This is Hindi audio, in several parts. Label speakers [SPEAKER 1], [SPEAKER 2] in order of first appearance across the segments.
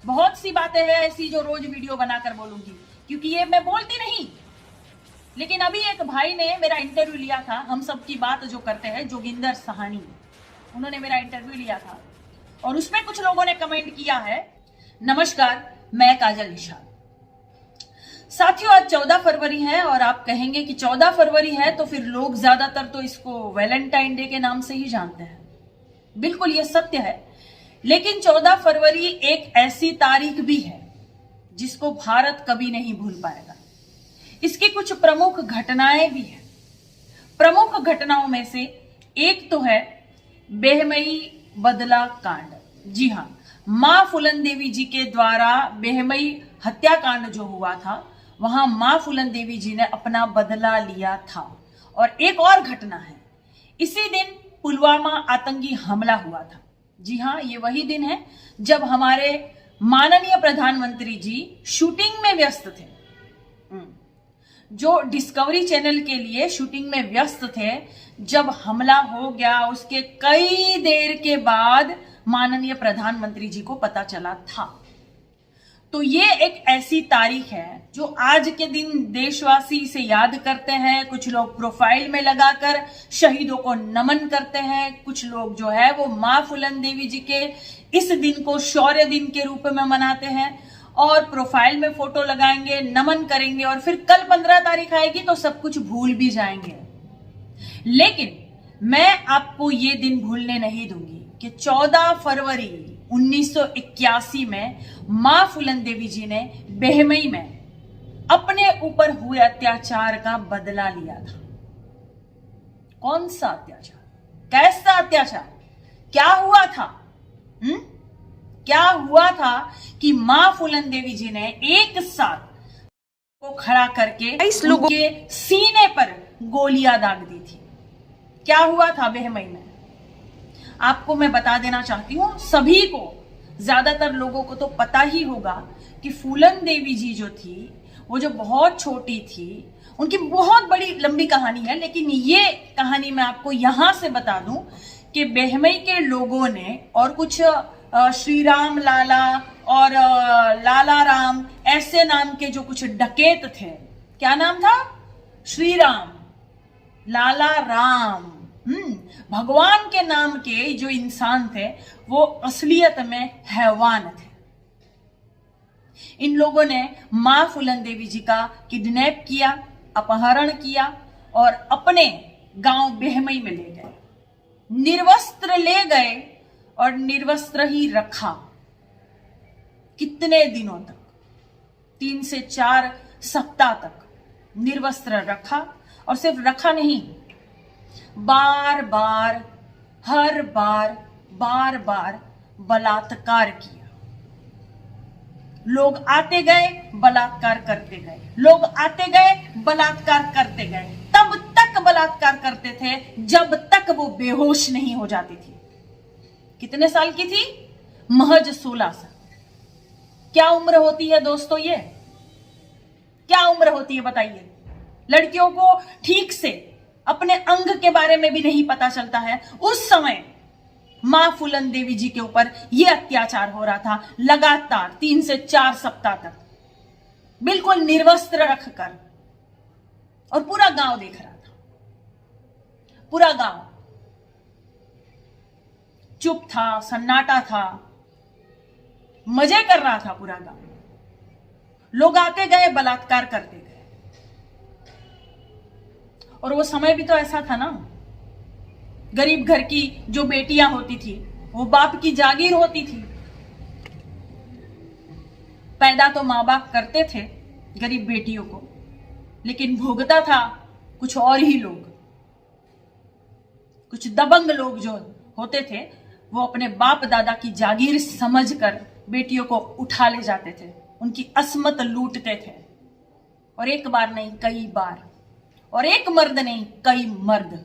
[SPEAKER 1] बहुत सी बातें हैं ऐसी जो रोज वीडियो बनाकर बोलूंगी, क्योंकि ये मैं बोलती नहीं। लेकिन अभी एक भाई ने मेरा इंटरव्यू लिया था, हम सब की बात जो करते हैं, जोगिंदर सहानी, उन्होंने मेरा इंटरव्यू लिया था और उसमें कुछ लोगों ने कमेंट किया है, नमस्कार मैं काजल निषाद। साथियों, आज 14 फरवरी है और आप कहेंगे कि 14 फरवरी है तो फिर लोग ज्यादातर तो इसको वैलेंटाइन डे के नाम से ही जानते हैं। बिल्कुल ये सत्य है, लेकिन 14 फरवरी एक ऐसी तारीख भी है जिसको भारत कभी नहीं भूल पाएगा। इसकी कुछ प्रमुख घटनाएं भी हैं। प्रमुख घटनाओं में से एक तो है बेहमई बदला कांड। जी हां, मां फूलन देवी जी के द्वारा बेहमई हत्याकांड जो हुआ था, वहां मां फूलन देवी जी ने अपना बदला लिया था। और एक और घटना है, इसी दिन पुलवामा आतंकी हमला हुआ था। जी हां, ये वही दिन है जब हमारे माननीय प्रधानमंत्री जी शूटिंग में व्यस्त थे, जो डिस्कवरी चैनल के लिए शूटिंग में व्यस्त थे। जब हमला हो गया उसके कई देर के बाद माननीय प्रधानमंत्री जी को पता चला था। तो ये एक ऐसी तारीख है जो आज के दिन देशवासी इसे याद करते हैं। कुछ लोग प्रोफाइल में लगाकर शहीदों को नमन करते हैं, कुछ लोग जो है वो मां फूलन देवी जी के इस दिन को शौर्य दिन के रूप में मनाते हैं और प्रोफाइल में फोटो लगाएंगे, नमन करेंगे और फिर कल 15 तारीख आएगी तो सब कुछ भूल भी जाएंगे। लेकिन मैं आपको ये दिन भूलने नहीं दूंगी कि 14 फरवरी 1981 में मां फूलन देवी जी ने बेहमई में अपने ऊपर हुए अत्याचार का बदला लिया था। कौन सा अत्याचार, कैसा अत्याचार, क्या हुआ था? क्या हुआ था कि मां फूलन देवी जी ने एक साथ को खड़ा करके इस लोगों के सीने पर गोलियां दाग दी थी। क्या हुआ था बेहमई में, आपको मैं बता देना चाहती हूं। सभी को, ज्यादातर लोगों को तो पता ही होगा कि फूलन देवी जी जो थी वो जो बहुत छोटी थी, उनकी बहुत बड़ी लंबी कहानी है, लेकिन ये कहानी मैं आपको यहां से बता दूं कि बेहमई के लोगों ने और कुछ श्री राम लाला और लाला राम ऐसे नाम के जो कुछ डकैत थे, क्या नाम था? श्री राम, लाला राम, भगवान के नाम के जो इंसान थे वो असलियत में हैवान थे। इन लोगों ने मां फूलन देवी जी का किडनैप किया, अपहरण किया और अपने गांव बेहमई में ले गए, निर्वस्त्र ले गए और निर्वस्त्र ही रखा। कितने दिनों तक? 3 से 4 सप्ताह तक निर्वस्त्र रखा। और सिर्फ रखा नहीं, बार बार, हर बार, बार बार बलात्कार किया। लोग आते गए, बलात्कार करते गए, लोग आते गए, बलात्कार करते गए, तब तक बलात्कार करते थे जब तक वो बेहोश नहीं हो जाती थी। कितने साल की थी? महज 16 साल। क्या उम्र होती है दोस्तों? ये क्या उम्र होती है बताइए? लड़कियों को ठीक से अपने अंग के बारे में भी नहीं पता चलता है। उस समय मां फूलन देवी जी के ऊपर यह अत्याचार हो रहा था, लगातार 3 से 4 सप्ताह तक, बिल्कुल निर्वस्त्र रखकर। और पूरा गांव देख रहा था, पूरा गांव चुप था, सन्नाटा था, मजे कर रहा था पूरा गांव। लोग आते गए, बलात्कार करते गए। और वो समय भी तो ऐसा था ना, गरीब घर की जो बेटियां होती थी वो बाप की जागीर होती थी। पैदा तो मां बाप करते थे गरीब बेटियों को, लेकिन भोगता था कुछ और ही लोग। कुछ दबंग लोग जो होते थे वो अपने बाप दादा की जागीर समझकर बेटियों को उठा ले जाते थे, उनकी अस्मत लूटते थे। और एक बार नहीं, कई बार। और एक मर्द नहीं, कई मर्द।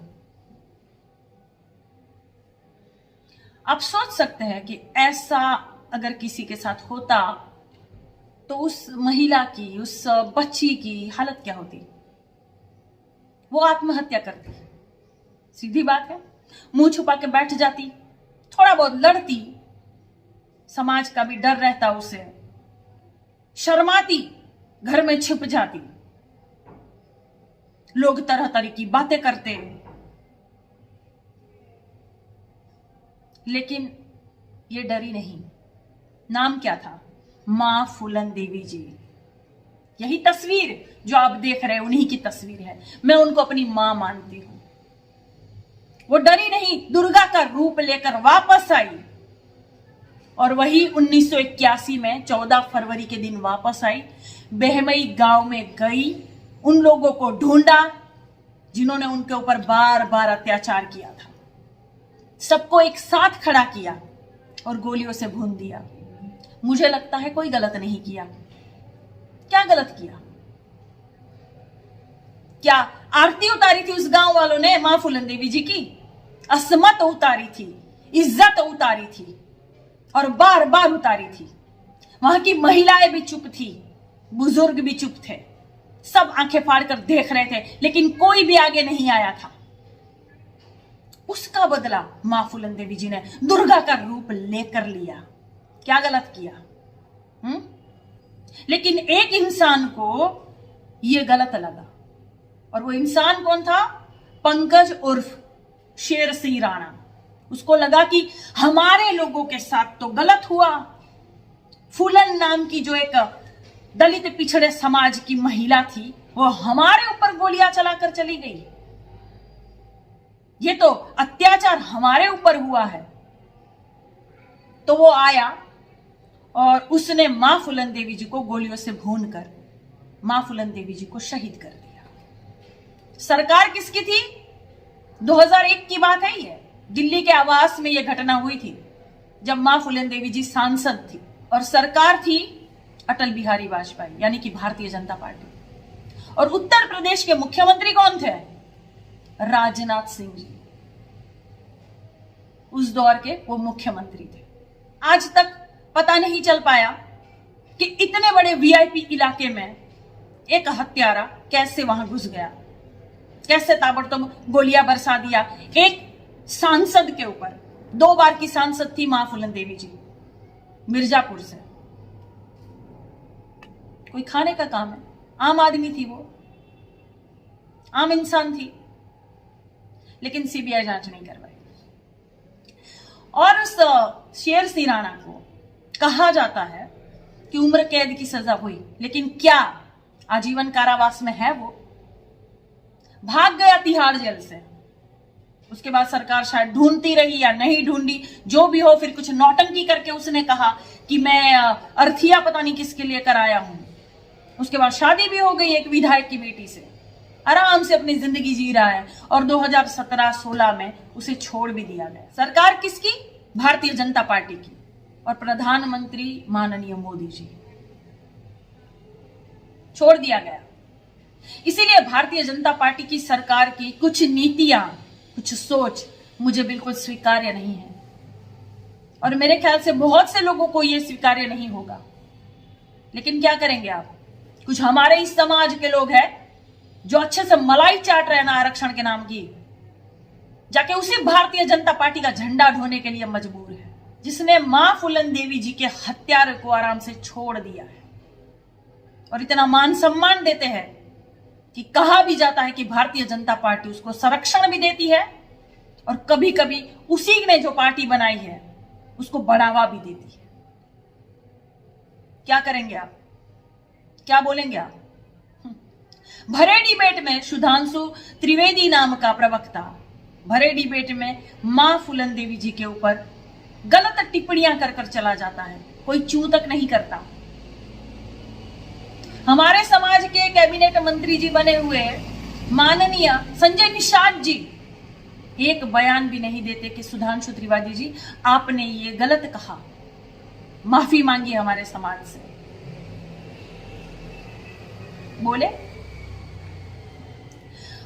[SPEAKER 1] आप सोच सकते हैं कि ऐसा अगर किसी के साथ होता तो उस महिला की, उस बच्ची की हालत क्या होती? वो आत्महत्या करती, सीधी बात है। मुंह छुपा के बैठ जाती, थोड़ा बहुत लड़ती, समाज का भी डर रहता उसे, शर्माती, घर में छिप जाती, लोग तरह तरह की बातें करते। लेकिन ये डरी नहीं। नाम क्या था? मां फूलन देवी जी। यही तस्वीर जो आप देख रहे हैं उन्हीं की तस्वीर है। मैं उनको अपनी मां मानती हूं। वो डरी नहीं, दुर्गा का रूप लेकर वापस आई और वही 1981 में 14 फरवरी के दिन वापस आई। बहमई गांव में गई, उन लोगों को ढूंढा जिन्होंने उनके ऊपर बार बार अत्याचार किया था, सबको एक साथ खड़ा किया और गोलियों से भून दिया। मुझे लगता है कोई गलत नहीं किया। क्या गलत किया? क्या आरती उतारी थी उस गांव वालों ने मां फूलन देवी जी की? असमत उतारी थी, इज्जत उतारी थी और बार बार उतारी थी। वहां की महिलाएं भी चुप थी, बुजुर्ग भी चुप थे, सब आंखें फाड़कर देख रहे थे, लेकिन कोई भी आगे नहीं आया था। उसका बदला मां फूलन देवी जी ने दुर्गा का रूप लेकर लिया। क्या गलत किया? लेकिन एक इंसान को यह गलत लगा, और वो इंसान कौन था? पंकज उर्फ शेर सिंह राणा। उसको लगा कि हमारे लोगों के साथ तो गलत हुआ। फूलन नाम की जो एक दलित पिछड़े समाज की महिला थी, वो हमारे ऊपर गोलियां चलाकर चली गई। ये तो अत्याचार हमारे ऊपर हुआ है। तो वो आया और उसने मां फूलन देवी जी को गोलियों से भूनकर मां फूलन देवी जी को शहीद कर दिया। सरकार किसकी थी? 2001 की बात है ये। दिल्ली के आवास में यह घटना हुई थी जब मां फूलन देवी जी सांसद थी और सरकार थी अटल बिहारी वाजपेयी, यानी कि भारतीय जनता पार्टी। और उत्तर प्रदेश के मुख्यमंत्री कौन थे? राजनाथ सिंह जी। उस दौर के वो मुख्यमंत्री थे। आज तक पता नहीं चल पाया कि इतने बड़े वीआईपी इलाके में एक हत्यारा कैसे वहां घुस गया, कैसे ताबड़तोड़ गोलियां बरसा दिया एक सांसद के ऊपर। 2 बार की सांसद थी मां फूलन देवी जी, मिर्जापुर से। कोई खाने का काम है? आम आदमी थी वो, आम इंसान थी, लेकिन सीबीआई जांच नहीं करवाई। और उस शेर सिंह राणा को कहा जाता है कि उम्र कैद की सजा हुई, लेकिन क्या आजीवन कारावास में है? वो भाग गया तिहाड़ जेल से। उसके बाद सरकार शायद ढूंढती रही या नहीं ढूंढी, जो भी हो, फिर कुछ नौटंकी करके उसने कहा कि मैं अर्थिया पता नहीं किसके लिए कराया हूं। उसके बाद शादी भी हो गई एक विधायक की बेटी से, आराम से अपनी जिंदगी जी रहा है। और 2017-16 में उसे छोड़ भी दिया गया। सरकार किसकी? भारतीय जनता पार्टी की, और प्रधानमंत्री माननीय मोदी जी। छोड़ दिया गया। इसीलिए भारतीय जनता पार्टी की सरकार की कुछ नीतियां, कुछ सोच मुझे बिल्कुल स्वीकार्य नहीं है, और मेरे ख्याल से बहुत से लोगों को यह स्वीकार्य नहीं होगा। लेकिन क्या करेंगे आप? कुछ हमारे इस समाज के लोग हैं जो अच्छे से मलाई चाट रहे हैं ना आरक्षण के नाम की, जाके उसी भारतीय जनता पार्टी का झंडा ढोने के लिए मजबूर है, जिसने मां फूलन देवी जी के हत्यारे को आराम से छोड़ दिया है। और इतना मान सम्मान देते हैं कि कहा भी जाता है कि भारतीय जनता पार्टी उसको संरक्षण भी देती है, और कभी कभी उसी ने जो पार्टी बनाई है उसको बढ़ावा भी देती है। क्या करेंगे आप? क्या बोलेंगे आप? भरे डिबेट में सुधांशु त्रिवेदी नाम का प्रवक्ता भरे डिबेट में मां फूलन देवी जी के ऊपर गलत टिप्पणियां कर चला जाता है, कोई चू तक नहीं करता। हमारे समाज के कैबिनेट मंत्री जी बने हुए माननीय संजय निषाद जी एक बयान भी नहीं देते कि सुधांशु त्रिवेदी जी आपने ये गलत कहा, माफी मांगी हमारे समाज से। बोले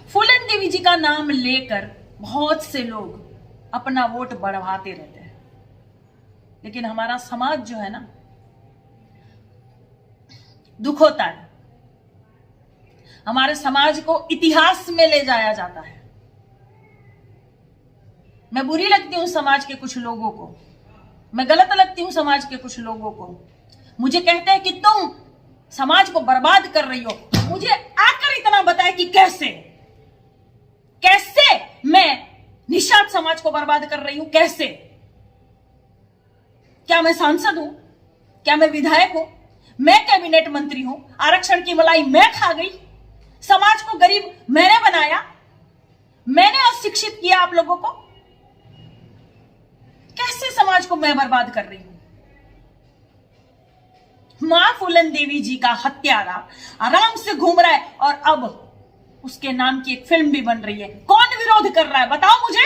[SPEAKER 1] फूलन देवी जी का नाम लेकर बहुत से लोग अपना वोट बढ़वाते रहते हैं, लेकिन हमारा समाज जो है ना, दुख होता है। हमारे समाज को इतिहास में ले जाया जाता है। मैं बुरी लगती हूं समाज के कुछ लोगों को मैं गलत लगती हूं समाज के कुछ लोगों को, मुझे कहते हैं कि तुम समाज को बर्बाद कर रही हो। मुझे आकर इतना बताए कि कैसे कैसे मैं निषाद समाज को बर्बाद कर रही हूं, कैसे? क्या मैं सांसद हूं? क्या मैं विधायक हूं? मैं कैबिनेट मंत्री हूं? आरक्षण की मलाई मैं खा गई? समाज को गरीब मैंने बनाया? मैंने अशिक्षित किया आप लोगों को? कैसे समाज को मैं बर्बाद कर रही हूं? मां फूलन देवी जी का हत्यारा आराम से घूम रहा है और अब उसके नाम की एक फिल्म भी बन रही है। कौन विरोध कर रहा है बताओ मुझे?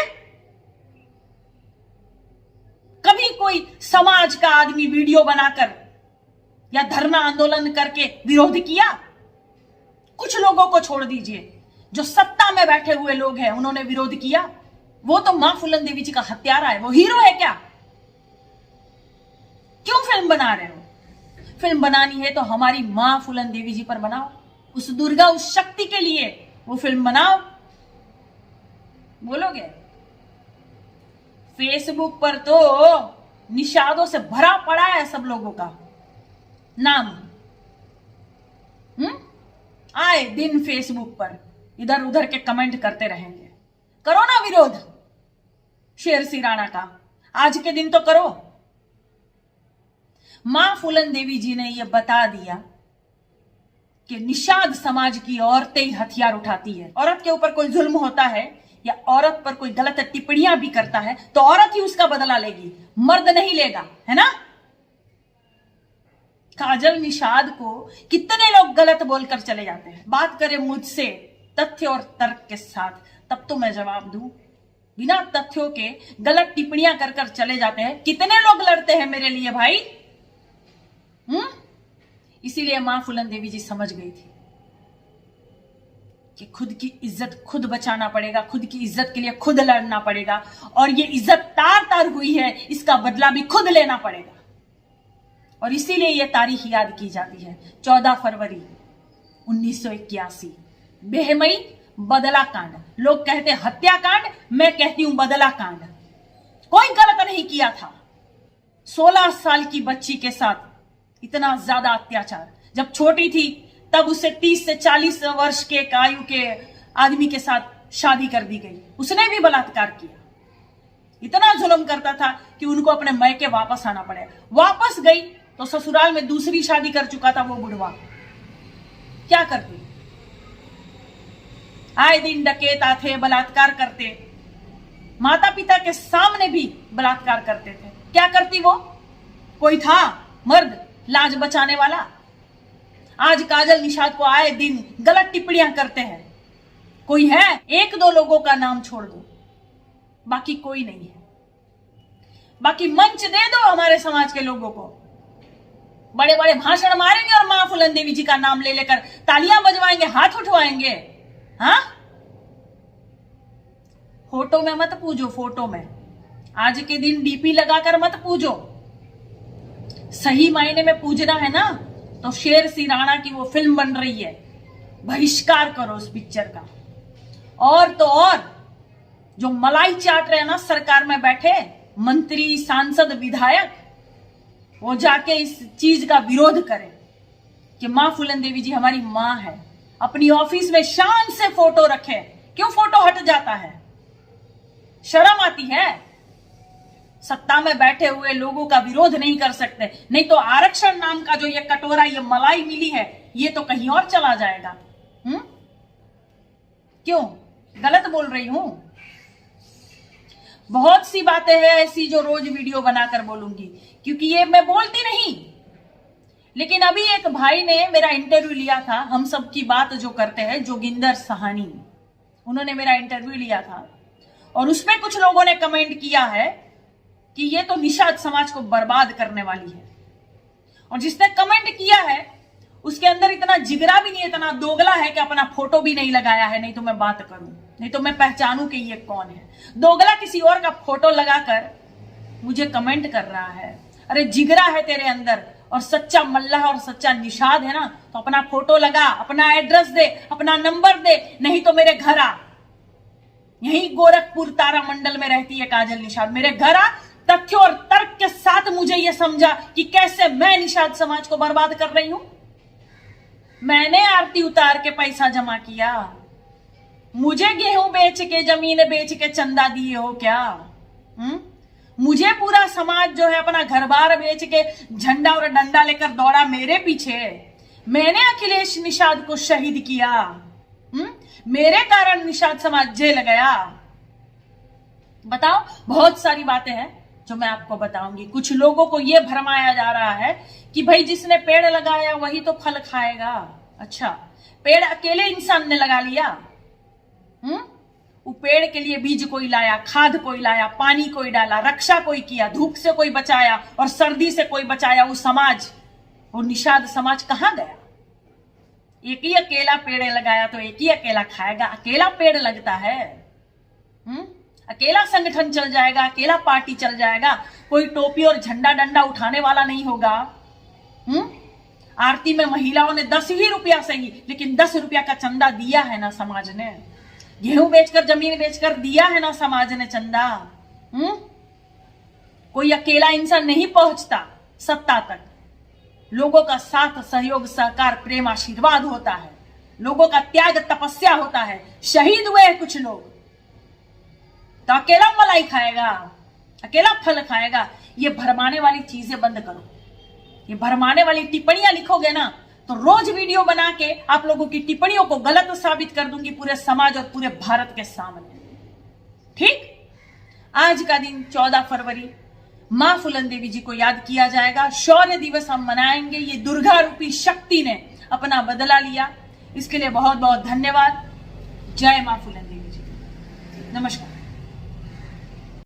[SPEAKER 1] कभी कोई समाज का आदमी वीडियो बनाकर या धरना आंदोलन करके विरोध किया? कुछ लोगों को छोड़ दीजिए, जो सत्ता में बैठे हुए लोग हैं उन्होंने विरोध किया। वो तो मां फूलन देवी जी का हत्यारा है, वो हीरो है क्या? क्यों फिल्म बना रहे हो? फिल्म बनानी है तो हमारी मां फूलन देवी जी पर बनाओ, उस दुर्गा, उस शक्ति के लिए वो फिल्म बनाओ। बोलोगे? फेसबुक पर तो निषादों से भरा पड़ा है सब लोगों का नाम। आए दिन फेसबुक पर इधर उधर के कमेंट करते रहेंगे। करो ना विरोध शेर सिंह राणा का, आज के दिन तो करो। मां फूलन देवी जी ने यह बता दिया कि निषाद समाज की औरतें ही हथियार उठाती है। औरत के ऊपर कोई जुल्म होता है या औरत पर कोई गलत टिप्पणियां भी करता है तो औरत ही उसका बदला लेगी, मर्द नहीं लेगा, है ना? काजल निषाद को कितने लोग गलत बोलकर चले जाते हैं। बात करें मुझसे तथ्य और तर्क के साथ तब तो मैं जवाब दूं। बिना तथ्यों के गलत टिप्पणियां कर कर चले जाते हैं। कितने लोग लड़ते हैं मेरे लिए भाई? इसीलिए मां फूलन देवी जी समझ गई थी कि खुद की इज्जत खुद बचाना पड़ेगा, खुद की इज्जत के लिए खुद लड़ना पड़ेगा और ये इज्जत तार तार हुई है, इसका बदला भी खुद लेना पड़ेगा। और इसीलिए यह तारीख याद की जाती है 14 फरवरी 1981, बेहमई बदला कांड। लोग कहते हत्याकांड, मैं कहती हूं बदला कांड। कोई गलत नहीं किया था। 16 साल की बच्ची के साथ इतना ज्यादा अत्याचार, जब छोटी थी तब उसे 30 से 40 वर्ष के आयु के आदमी के साथ शादी कर दी गई, उसने भी बलात्कार किया। इतना जुल्म करता था कि उनको अपने मैके वापस आना पड़े। वापस गई तो ससुराल में दूसरी शादी कर चुका था वो बुढ़वा। क्या करती? आए दिन डकैत आते, बलात्कार करते, माता पिता के सामने भी बलात्कार करते थे। क्या करती वो? कोई था मर्द लाज बचाने वाला? आज काजल निषाद को आए दिन गलत टिप्पणियां करते हैं। कोई है? एक दो लोगों का नाम छोड़ दो, बाकी कोई नहीं है। बाकी मंच दे दो हमारे समाज के लोगों को, बड़े बड़े भाषण मारेंगे और मां फूलन देवी जी का नाम ले लेकर तालियां बजवाएंगे, हाथ उठवाएंगे। हाँ, फोटो में मत पूजो, फोटो में आज के दिन डीपी लगाकर मत पूजो। सही मायने में पूजना है ना तो शेर सिंह राणा की वो फिल्म बन रही है, बहिष्कार करो उस पिक्चर का। और तो और जो मलाई चाट रहे हैं ना सरकार में बैठे मंत्री, सांसद, विधायक, वो जाके इस चीज का विरोध करें कि मां फूलन देवी जी हमारी मां है। अपनी ऑफिस में शान से फोटो रखे। क्यों फोटो हट जाता है? शर्म आती है? सत्ता में बैठे हुए लोगों का विरोध नहीं कर सकते, नहीं तो आरक्षण नाम का जो ये कटोरा, ये मलाई मिली है, ये तो कहीं और चला जाएगा। क्यों गलत बोल रही हूं? बहुत सी बातें हैं ऐसी जो रोज वीडियो बनाकर बोलूंगी, क्योंकि ये मैं बोलती नहीं। लेकिन अभी एक भाई ने मेरा इंटरव्यू लिया था, हम सब की बात जो करते हैं, जोगिंदर सहानी, उन्होंने मेरा इंटरव्यू लिया था और उसमें कुछ लोगों ने कमेंट किया है कि ये तो निषाद समाज को बर्बाद करने वाली है। और जिसने कमेंट किया है उसके अंदर इतना जिगरा भी नहीं, इतना दोगला है कि अपना फोटो भी नहीं लगाया है, नहीं तो मैं बात करूं, नहीं तो मैं पहचानूं कि ये कौन है। दोगला किसी और का फोटो लगाकर मुझे कमेंट कर रहा है। अरे जिगरा है तेरे अंदर और सच्चा मल्लाह और सच्चा निषाद है ना, तो अपना फोटो लगा, अपना एड्रेस दे, अपना नंबर दे, नहीं तो मेरे घर आ। यही गोरखपुर तारामंडल में रहती है काजल निषाद, मेरे घर आ, तथ्यों और तर्क के साथ मुझे यह समझा कि कैसे मैं निषाद समाज को बर्बाद कर रही हूं। मैंने आरती उतार के पैसा जमा किया, मुझे गेहूं बेच के, जमीन बेच के चंदा दिए हो क्या? मुझे पूरा समाज जो है अपना घर बार बेच के झंडा और डंडा लेकर दौड़ा मेरे पीछे। मैंने अखिलेश निषाद को शहीद किया, मेरे कारण निषाद समाज जेल गया। बताओ, बहुत सारी बातें हैं जो मैं आपको बताऊंगी। कुछ लोगों को यह भरमाया जा रहा है कि भाई जिसने पेड़ लगाया वही तो फल खाएगा। अच्छा, पेड़ अकेले इंसान ने लगा लिया? वो पेड़ के लिए बीज कोई लाया, खाद कोई लाया, पानी कोई डाला, रक्षा कोई किया, धूप से कोई बचाया और सर्दी से कोई बचाया। वो समाज, वो निषाद समाज कहां गया? एक ही अकेला पेड़ लगाया तो एक ही अकेला खाएगा? अकेला पेड़ लगता है? अकेला संगठन चल जाएगा, अकेला पार्टी चल जाएगा, कोई टोपी और झंडा डंडा उठाने वाला नहीं होगा। आरती में महिलाओं ने 10 ही रुपया सही, लेकिन 10 रुपया का चंदा दिया है ना समाज ने। गेहूं बेचकर, जमीन बेचकर दिया है ना समाज ने चंदा। कोई अकेला इंसान नहीं पहुंचता सत्ता तक। लोगों का साथ, सहयोग, सहकार, प्रेम, आशीर्वाद होता है। लोगों का त्याग, तपस्या होता है। शहीद हुए हैं कुछ लोग, तो अकेला मलाई खाएगा, अकेला फल खाएगा। ये भरमाने वाली चीजें बंद करो। ये भरमाने वाली टिप्पणियां लिखोगे ना तो रोज वीडियो बना के आप लोगों की टिप्पणियों को गलत साबित कर दूंगी पूरे समाज और पूरे भारत के सामने। ठीक? आज का दिन 14 फरवरी मां फूलन देवी जी को याद किया जाएगा। शौर्य दिवस हम मनाएंगे। ये दुर्गा रूपी शक्ति ने अपना बदला लिया, इसके लिए बहुत बहुत धन्यवाद। जय मां फूलन देवी जी। नमस्कार।